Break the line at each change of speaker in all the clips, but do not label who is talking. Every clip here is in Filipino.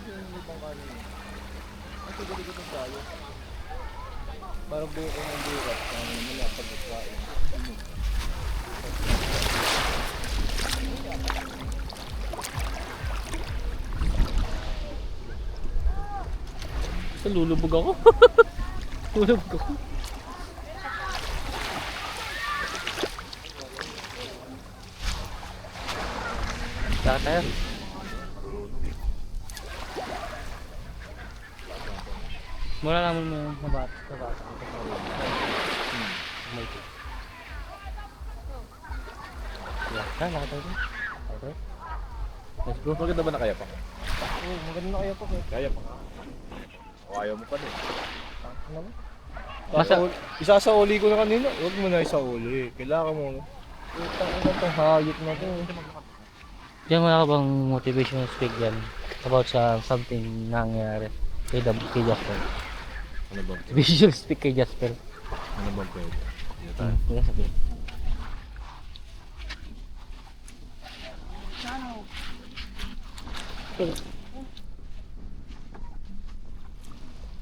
yung ibang kanin. Kasi galit tayo. Parang buo ko ng bukas. Ano naman yung pagkain.
Lulubog ako. Lulubog ako. Saka tayo. Mula naman mo yung nabata. Lakad tayo. Okay. Let's go.
Maganda ba na kaya pa?
Oo, maganda na kaya po.
Kaya pa. O ayaw mo pa din.
Masa-
Isasauli ko na kanina. Huwag mo na isauli. Kailangan mo. Itang hayop na to.
Diyan wala ka bang motivational speak yan about sa something nangyayari kay Jasper?
Ano bang?
Motivational speak kay Jasper.
Ano bang pwede? Dito tayo.
Ano sabihin?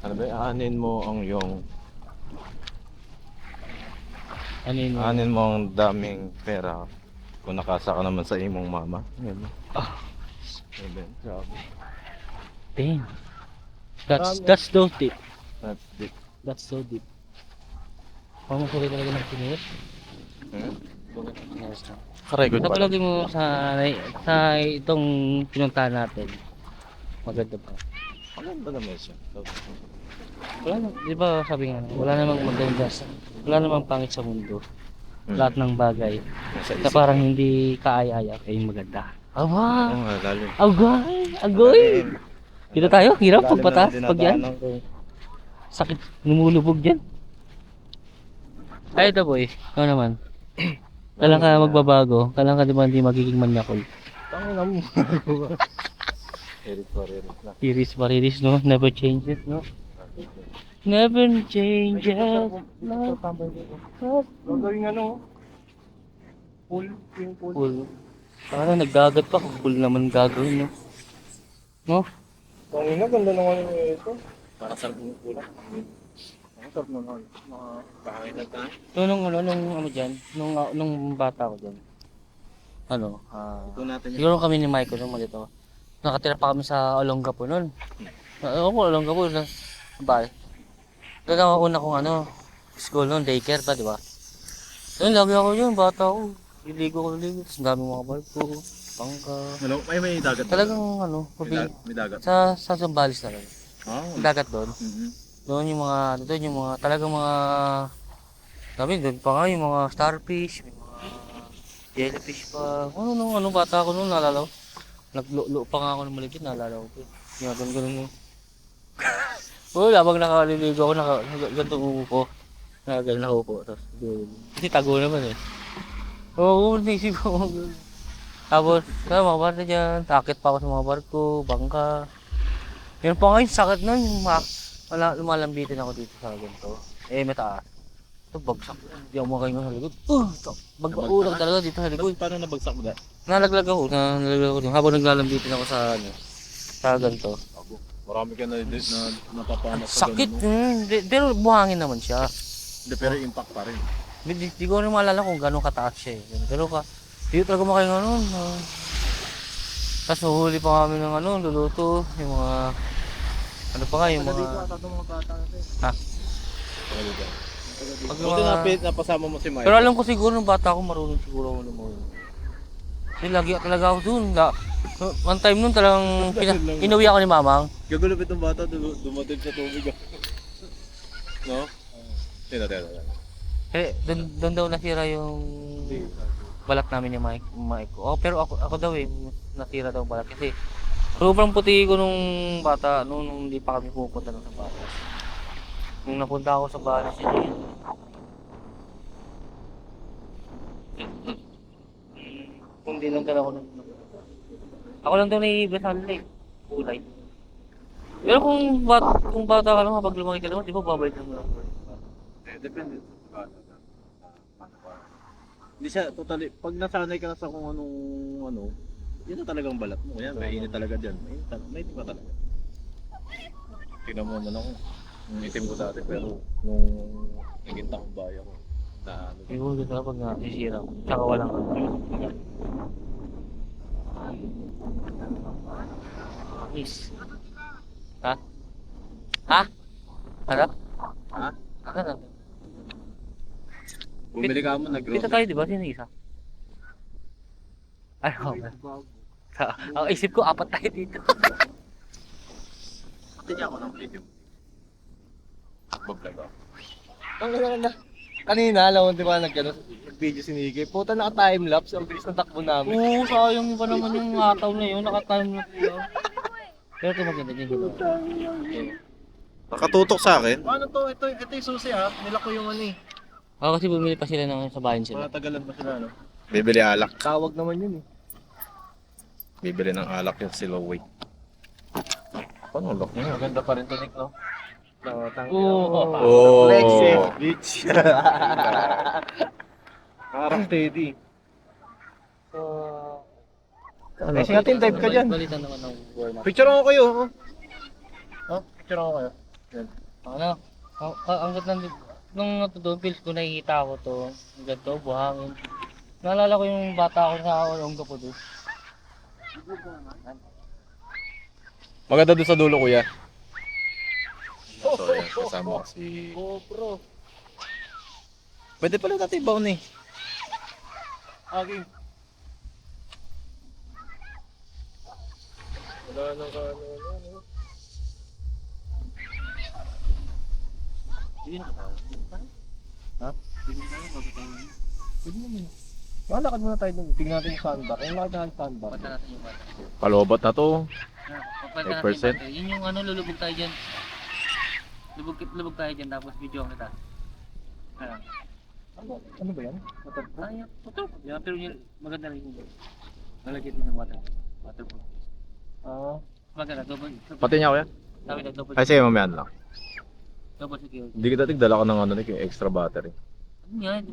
Ano ba? Aanin mo ang yung...
Ano yun?
Aanin mo ang daming pera kung nakasa ka naman sa imong mama. Ano? Amen. Grabe.
Damn. That's so deep.
That's deep.
That's so deep. Parang kulay talaga ng kinis.
Hmm?
Kinis na.
Karecord pala.
Napanood mo sa itong pinuntahan natin. Maganda pa.
Maganda naman siya.
Wala na, di ba sabi nga, wala namang maganda wala namang pangit sa mundo. Lahat ng bagay na parang hindi kaaya-aya ay maganda. Aba!
Oo nga, lalo.
Agay! Agoy! Dito tayo, hirap pagpataas pag yan. Sakit, lumulubog dyan. Ay, ito boy, ikaw naman. Kailan ka magbabago? Kailan ka di ba hindi magiging manyakol?
Tangin na mo. Erit na.
Iris mariris, no? Never changes, no? Never changes. No.
Gagawin ano? Pool. Yung pool.
Cool. Parang naggagat pa kung cool naman gagawin, no? No?
Tangin na, ganda naman yung ito. Para sa kulang. Ang sarap naman. Mga kain na tayo.
So, nung dyan, nung bata ko dyan, ano,
Ito natin yung...
siguro kami ni Michael nung malito. Nakatira pa kami sa Olongapo nun. Ako po, Olongapo, bahay. Gagawa una kong ano, school nun, daycare pa, di ba? Yun, lagi ako yun, bata ako. Liligo ko, liligo. Tapos ang daming mga barko, bangka.
Ano? May dagat.
Talagang ano,
May dagat.
sa Zambales talaga.
Ah.
Ang dagat doon.
Mhm.
Doon yung mga, doon yung mga, talagang mga, sabi, doon pa nga yung mga starfish, may mga jellyfish pa. Ano, bata ako noon, naalala ko. Naglulo pa nga ako ng maligid, naalala ko. Yung ganun mo. Oo, habang nakaliligo ako, ganito uupo. Nakaupo. Tapos, kasi tago naman eh. Oo, naisip ko. Tapos, sa mga barko dyan, takit pa ako sa mga barko, bangka. Yun pa nga yung sakit nun, lumalambitin ako dito sa ganito. Eh, mataas. Ito, bagsak. Hindi ako makahinga sa likod. Bagbaurang talaga dito sa likod.
Paano nabagsak mo dahil?
Nalaglag ako dun. Habang naglalambitin ako sa ganito.
Marami ka na napapamak sa
Sakit.
ganun.
Pero buhangin naman siya.
Hindi, pero impact pa rin.
Hindi ko rin maalala kung gano'ng kataas siya eh. Pero hindi talaga makahinga nun. Tapos huhuli pa kami ng luluto. Yung mga, ano pa nga, yung mga... Ha? Pag
Buti
mga...
napasama mo si Mike.
Pero alam ko siguro nung bata ako, marunong siguro ako lumayo. Kasi lagi talaga ako dun. One time nun talagang inuwi ako ni Mamang.
Gagulupit ng bata, dumating sa tubig. No? Tira.
Eh, doon daw nasira yung balat namin ni Mike ko. Oh, pero ako daw eh, nasira daw balat. Kasi sobrang puti ko nung bata, nung hindi pa kami pupunta sa bata. Nung napunta ako sa bahay siya niya. Kung di lang talaga ako lang daw naiibasan eh, kulay. Pero kung bata ka lang, kapag lumaki ka naman, di ba babalik na mo lang?
Depende. Hindi siya totally, pag nasanay ka na sa kung anong yun na talagang balat mo. Yan, mainit talaga dyan. Mainit pa talaga. Tingnan mo naman ako. Yung itim ko dati pero nung naging takbay ako. Na ano.
Siguro gusto na pag nasisira. Tsaka walang ano. Is. Ha? Ha? Ano?
Ha?
Ano na?
Bumili ka mo
Pita tayo, di ba? Sino isa? Ano ba? Ang isip ko, apat tayo dito.
Tingnan ako ng video. Vlog ako. Ang ganda. Kanina, alam mo, di ba, nag-video si Nicky. Puta, naka-timelapse. Ang bilis ng takbo namin.
Oo, sayang pa naman yung ataw na yun. Naka-time na po. Pero ito maganda din yun.
Nakatutok sa akin.
Ano to? Ito yung susi ha. Nila ko yung ano eh.
Kasi bumili pa sila ng sa bayan sila.
Matagalan pa sila, no?
Bibili alak.
Tawag naman yun eh.
Bibili ng alak yung si Lowey. Paano lock niya?
Maganda pa rin to, Nick, no?
Oo.
Oh.
Flex eh, bitch. Parang steady. So,
Ano?
Kasi natin, type ka dyan.
Balitan naman ng warm up.
picture ako kayo. Oh, picture ako kayo.
Ano? Ang ganda nung doon, feels ko nakikita ko to. Ang ganito, buhangin. Naalala ko yung bata ko sa Olongga po doon.
Maganda doon sa dulo, kuya.
So, yan. Kasama ko si...
GoPro.
Pwede pala natin ibaon eh.
Aging. Wala nang ano.
Yun.
Ha? Pwede naman. Malakad muna tayo dun. Tingnan natin yung sandbar. Yung lakad na sandbar.
Pagpunta natin yung bata.
Palobot na to.
Pagpunta natin yung
5%.
bata. Yun yung ano, lulubog tayo dyan. Lubog tayo dyan, tapos video ang kita.
Ano ba yan? Waterproof?
Ay, waterproof. Yeah, pero yun, maganda rin yun. Nalagyan din ng waterproof.
Ah.
Maganda, double.
Pati niya kuya.
Sabi na double.
Ay sige mamaya na lang.
Double security.
Hindi kita tigdala ka ng ano, yung extra battery.
Ano yan?